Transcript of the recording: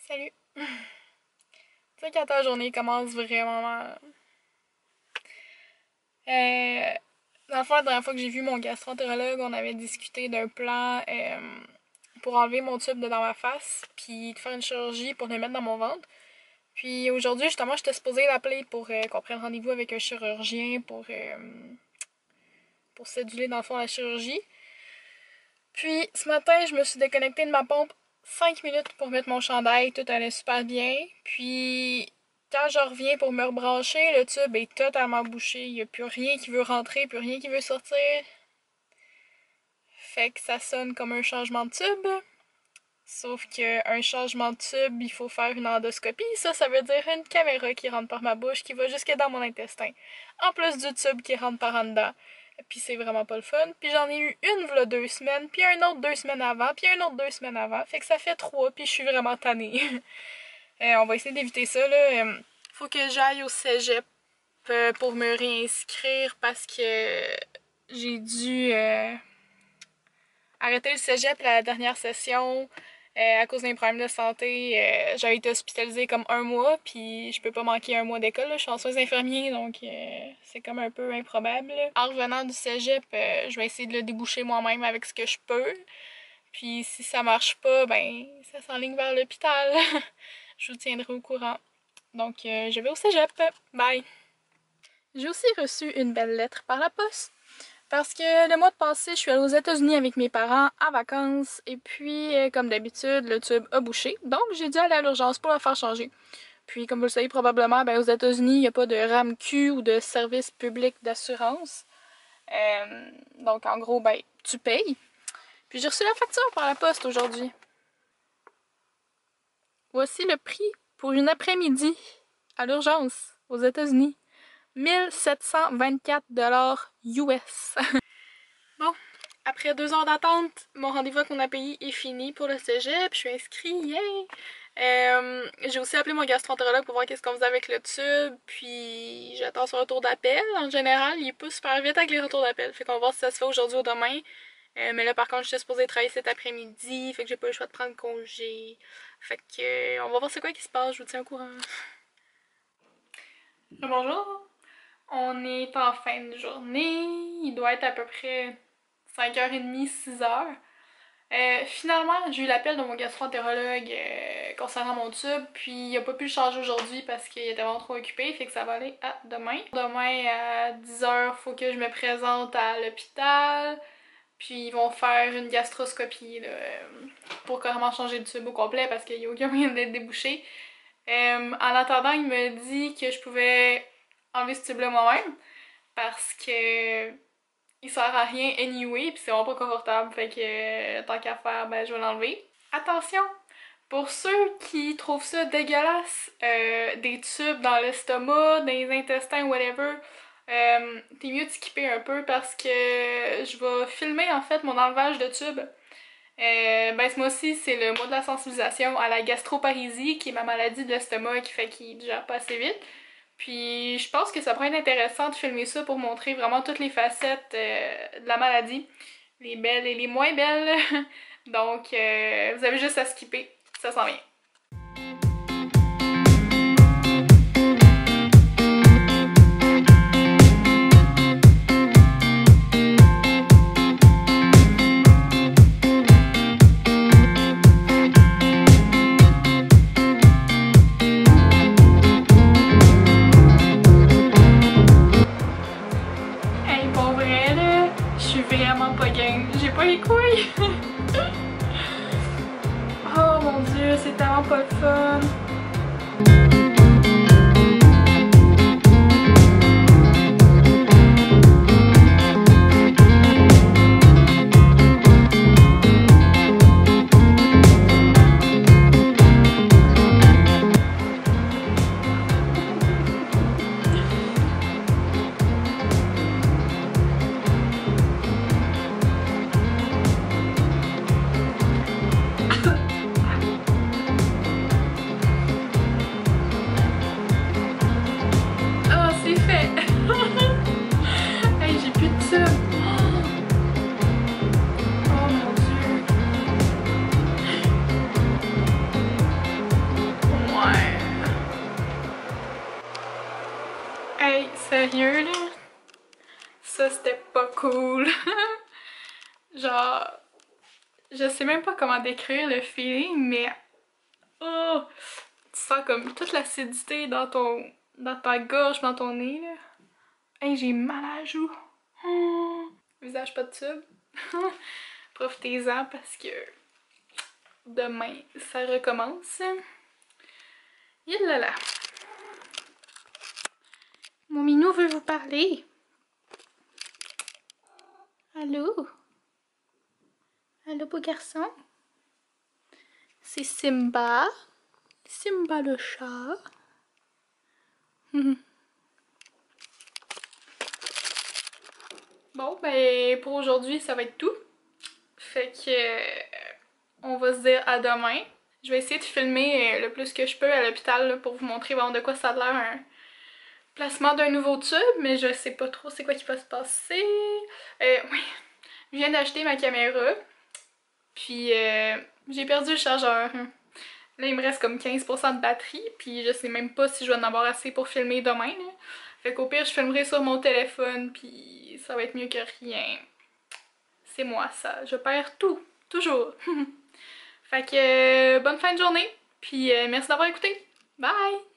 Salut! Tu sais quand ta journée commence vraiment mal. Dans le fond, la dernière fois que j'ai vu mon gastroentérologue, on avait discuté d'un plan pour enlever mon tube de dans ma face, puis de faire une chirurgie pour le mettre dans mon ventre. Puis aujourd'hui, justement, j'étais supposée l'appeler pour qu'on prenne rendez-vous avec un chirurgien pour céduler dans le fond la chirurgie. Puis ce matin, je me suis déconnectée de ma pompe 5 minutes pour mettre mon chandail, tout allait super bien. Puis quand je reviens pour me rebrancher, le tube est totalement bouché. Il n'y a plus rien qui veut rentrer, plus rien qui veut sortir. Fait que ça sonne comme un changement de tube. Sauf qu'un changement de tube, il faut faire une endoscopie. Ça veut dire une caméra qui rentre par ma bouche, qui va jusque dans mon intestin. En plus du tube qui rentre par en dedans. Puis c'est vraiment pas le fun. Puis j'en ai eu une v'là 2 semaines, puis un autre 2 semaines avant, puis un autre 2 semaines avant. Fait que ça fait 3, puis je suis vraiment tannée. On va essayer d'éviter ça, là. Faut que j'aille au cégep pour me réinscrire parce que j'ai dû arrêter le cégep la dernière session. À cause d'un problème de santé, j'avais été hospitalisée comme 1 mois, puis je peux pas manquer 1 mois d'école. Je suis en soins infirmiers, donc c'est comme un peu improbable. En revenant du cégep, je vais essayer de le déboucher moi-même avec ce que je peux. Puis si ça marche pas, ben ça s'enligne vers l'hôpital. Je vous tiendrai au courant. Donc je vais au cégep. Bye! J'ai aussi reçu une belle lettre par la poste. Parce que le mois passé, je suis allée aux États-Unis avec mes parents en vacances et puis, comme d'habitude, le tube a bouché. Donc, j'ai dû aller à l'urgence pour le faire changer. Puis, comme vous le savez probablement, ben, aux États-Unis, il n'y a pas de RAMQ ou de service public d'assurance. Donc, en gros, ben, tu payes. Puis, j'ai reçu la facture par la poste aujourd'hui. Voici le prix pour une après-midi à l'urgence aux États-Unis. 1724 $ US. Bon, après 2 heures d'attente, mon rendez-vous avec mon API est fini pour le cégep. Je suis inscrite, yay! J'ai aussi appelé mon gastroentérologue pour voir qu'est-ce qu'on faisait avec le tube. Puis j'attends son retour d'appel. En général, il est pas super vite avec les retours d'appel. Fait qu'on va voir si ça se fait aujourd'hui ou demain. Mais là, par contre, j'étais supposée travailler cet après-midi. Fait que j'ai pas eu le choix de prendre congé. Fait que on va voir c'est quoi qui se passe. Je vous tiens au courant. Bonjour! On est en fin de journée, il doit être à peu près 5h30, 6h. Finalement, j'ai eu l'appel de mon gastroentérologue concernant mon tube, puis il a pas pu le changer aujourd'hui parce qu'il était vraiment trop occupé, fait que ça va aller à demain. Demain à 10h, faut que je me présente à l'hôpital, puis ils vont faire une gastroscopie là, pour carrément changer le tube au complet parce qu'il n'y a aucun moyen d'être débouché. En attendant, il me dit que je pouvais enlever ce tube là moi-même parce que il sert à rien anyway pis c'est vraiment pas confortable, fait que tant qu'à faire ben je vais l'enlever. Attention, pour ceux qui trouvent ça dégueulasse, des tubes dans l'estomac, dans les intestins, whatever, t'es mieux de skipper un peu parce que je vais filmer en fait mon enlevage de tubes. Ben ce mois-ci c'est le mois de la sensibilisation à la gastroparésie qui est ma maladie de l'estomac qui fait qu'il digère pas assez vite. Puis je pense que ça pourrait être intéressant de filmer ça pour montrer vraiment toutes les facettes de la maladie. Les belles et les moins belles. Donc vous avez juste à skipper, ça s'en vient. J'ai pas les couilles! Oh mon dieu, c'est tellement pas le fun! sérieux là, ça c'était pas cool. Genre, je sais même pas comment décrire le feeling, mais oh, tu sens comme toute l'acidité dans ta gorge, dans ton nez là. Hey, j'ai mal à la joue. Visage pas de tube. Profitez-en parce que demain ça recommence. Yalala. Mon minou veut vous parler. Allô? Allô, beau garçon? C'est Simba. Simba le chat. Bon, ben, pour aujourd'hui, ça va être tout. Fait que, on va se dire à demain. Je vais essayer de filmer le plus que je peux à l'hôpital là, pour vous montrer bon, de quoi ça a l'air un placement d'un nouveau tube, mais je sais pas trop c'est quoi qui va se passer. Oui, je viens d'acheter ma caméra, puis j'ai perdu le chargeur. Là, il me reste comme 15% de batterie, puis je sais même pas si je vais en avoir assez pour filmer demain. Là. Fait qu'au pire, je filmerai sur mon téléphone, puis ça va être mieux que rien. C'est moi, ça. Je perds tout. Toujours. Fait que bonne fin de journée, puis merci d'avoir écouté. Bye!